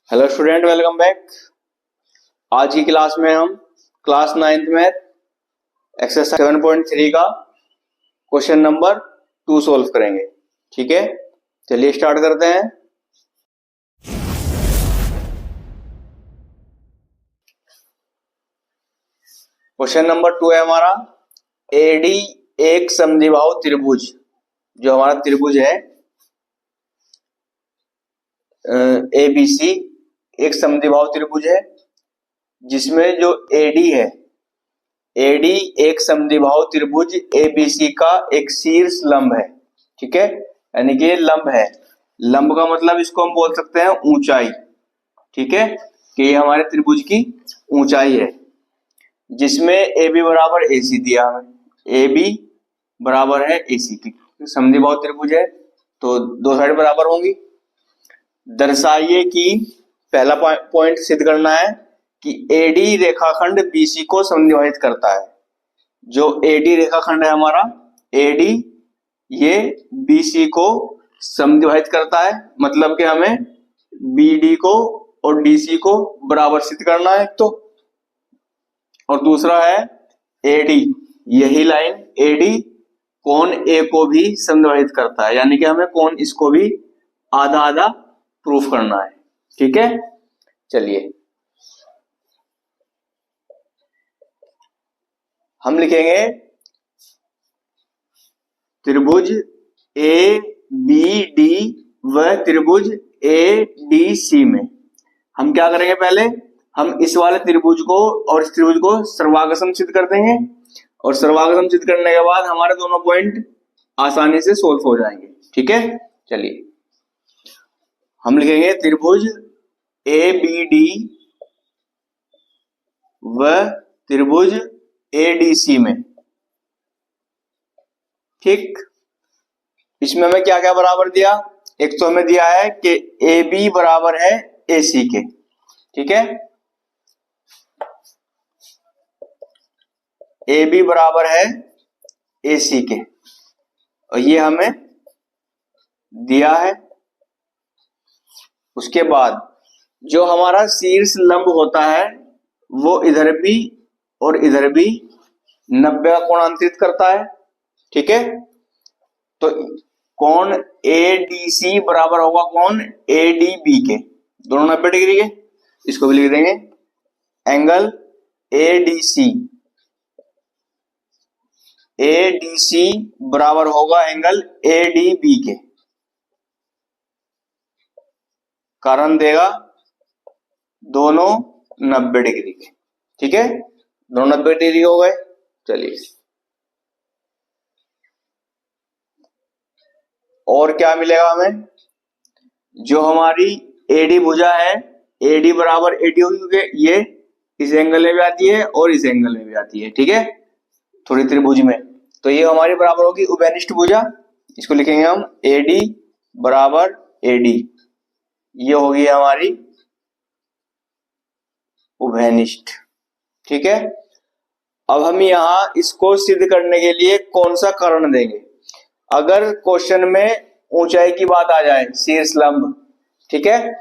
Hello student, welcome back. आज की class में हम क्लास 9th में एक्सरसाइज 7.3 का क्वेश्चन नंबर 2 सोल्व करेंगे। ठीक है, चलिए स्टार्ट करते हैं। क्वेश्चन नंबर 2 है हमारा, एडी एक समद्विबाहु त्रिभुज। जो हमारा त्रिभुज है एबीसी एक समद्विबाहु त्रिभुज है, जिसमें जो एडी है, एडी एक समद्विबाहु त्रिभुज एबीसी का एक शीर्ष लंब है। ठीक है, यानी कि ये लंब है। लंब का मतलब इसको हम बोल सकते हैं ऊंचाई। ठीक है, कि ये हमारे त्रिभुज की ऊंचाई है, जिसमें ए बी बराबर ए सी दिया है। ए बी बराबर है ए सी की, समद्विबाहु त्रिभुज है तो दो साइड बराबर होंगी। दर्शाइए कि पहला पॉइंट सिद्ध करना है कि एडी रेखाखंड बीसी को समद्विभाजित करता है। जो एडी रेखाखंड है हमारा, एडी ये बीसी को समद्विभाजित करता है, मतलब कि हमें बीडी को और डीसी को बराबर सिद्ध करना है तो। और दूसरा है एडी, यही लाइन एडी कोण ए को भी समद्विभाजित करता है, यानी कि हमें कोण इसको भी आधा आधा प्रूफ करना है। ठीक है, चलिए हम लिखेंगे त्रिभुज ए बी डी व त्रिभुज ए डी सी में हम क्या करेंगे, पहले हम इस वाले त्रिभुज को और इस त्रिभुज को सर्वागसम सिद्ध कर देंगे, और सर्वागसम सिद्ध करने के बाद हमारे दोनों पॉइंट आसानी से सोल्व हो जाएंगे। ठीक है, चलिए हम लिखेंगे त्रिभुज ए बी डी व त्रिभुज एडीसी में। ठीक, इसमें हमें क्या क्या बराबर दिया, एक तो हमें दिया है कि ए बी बराबर है ए सी के। ठीक है, ए बी बराबर है ए सी के, और ये हमें दिया है। उसके बाद जो हमारा शीर्ष लंब होता है वो इधर भी और इधर भी 90 का कोण अंतरित करता है। ठीक है, तो कोण एडीसी बराबर होगा कोण एडीबी के, दोनों 90 डिग्री के। इसको भी लिख देंगे एंगल एडीसी, एडीसी बराबर होगा एंगल एडीबी के, कारण देगा दोनों 90 डिग्री के। ठीक है, दोनों 90 डिग्री हो गए। चलिए और क्या मिलेगा हमें, जो हमारी एडी भुजा है, एडी बराबर एडी होगी, क्योंकि ये इस एंगल में भी आती है और इस एंगल में भी आती है। ठीक है, थोड़ी त्रिभुज में, तो ये हमारी बराबर होगी उभयनिष्ठ भुजा। इसको लिखेंगे हम एडी बराबर एडी, ये होगी हमारी उभयनिष्ठ। ठीक है, अब हम यहां इसको सिद्ध करने के लिए कौन सा कारण देंगे। अगर क्वेश्चन में ऊंचाई की बात आ जाए, शीर्ष लंब, ठीक है,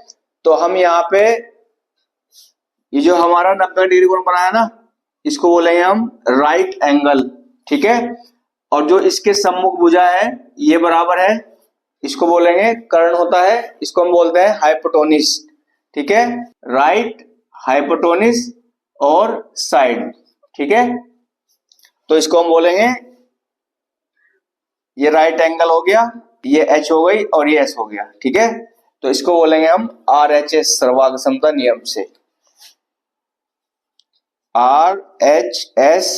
तो हम यहाँ पे ये जो हमारा 90 डिग्री कोण बनाया ना, इसको बोलेंगे हम राइट एंगल। ठीक है, और जो इसके सम्मुख भुजा है ये बराबर है, इसको बोलेंगे कर्ण होता है, इसको हम बोलते हैं हाइपोटेन्यूज। ठीक है, राइट हाइपोटेन्यूज और साइड। ठीक है, तो इसको हम बोलेंगे, ये राइट एंगल हो गया, ये एच हो गई और ये एस हो गया। ठीक है, तो इसको बोलेंगे हम आर एच एस सर्वांग समता नियम से, आर एच एस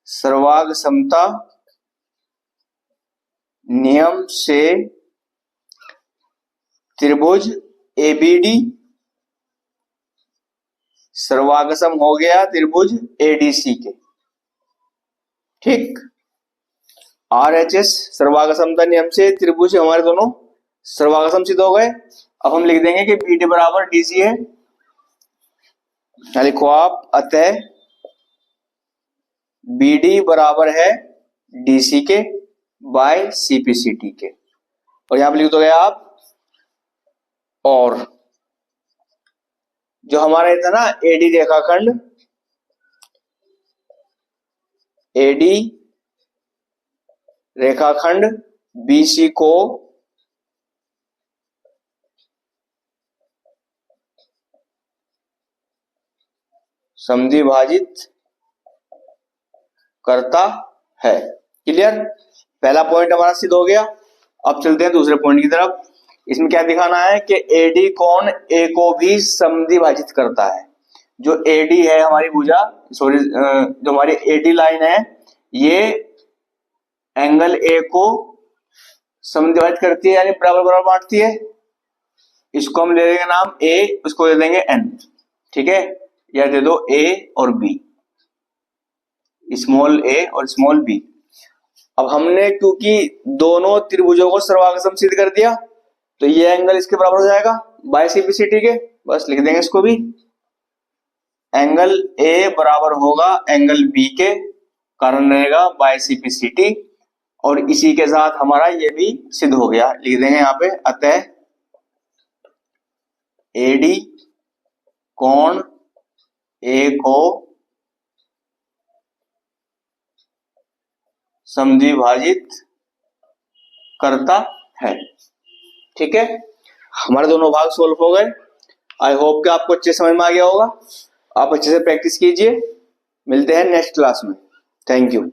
सर्वांग समता नियम से त्रिभुज एबीडी सर्वागसम हो गया त्रिभुज एडीसी के। ठीक, आर एच एस सर्वागसमता नियम से त्रिभुज हमारे दोनों सर्वागसम सिद्ध हो गए। अब हम लिख देंगे कि बीडी बराबर डीसी है, लिखो आप, अतः बीडी बराबर है डीसी के बाय सीपीसीटी के। और यहां पर लिख दोगे आप और जो हमारा था ना एडी रेखाखंड, एडी रेखाखंड बीसी को समद्विभाजित करता है। क्लियर? पहला पॉइंट हमारा सिद्ध हो गया। अब चलते हैं दूसरे पॉइंट की तरफ। इसमें क्या दिखाना है कि एडी कोण ए को भी समद्विभाजित करता है। जो एडी है हमारी भुजा, सॉरी जो हमारी एडी लाइन है, ये एंगल ए को समद्विभाजित करती है, यानी बराबर बराबर बांटती है। इसको हम ले लेंगे नाम ए, उसको दे देंगे एन। ठीक है, या दे दो ए और बी, स्मॉल ए और स्मॉल बी। अब हमने क्योंकि दोनों त्रिभुजों को सर्वांगसम सिद्ध कर दिया, तो ये एंगल इसके बराबर हो जाएगा बाय सीपीसीटी के। बस लिख देंगे इसको भी, एंगल ए बराबर होगा एंगल बी के, कारण रहेगा बाय सीपीसीटी। और इसी के साथ हमारा ये भी सिद्ध हो गया, लिख देंगे यहाँ पे, अतः एडी कोण ए को समद्विभाजित करता है। ठीक है, हमारे दोनों भाग सोल्व हो गए। आई होप कि आपको अच्छे समझ में आ गया होगा। आप अच्छे से प्रैक्टिस कीजिए। मिलते हैं नेक्स्ट क्लास में। Thank you.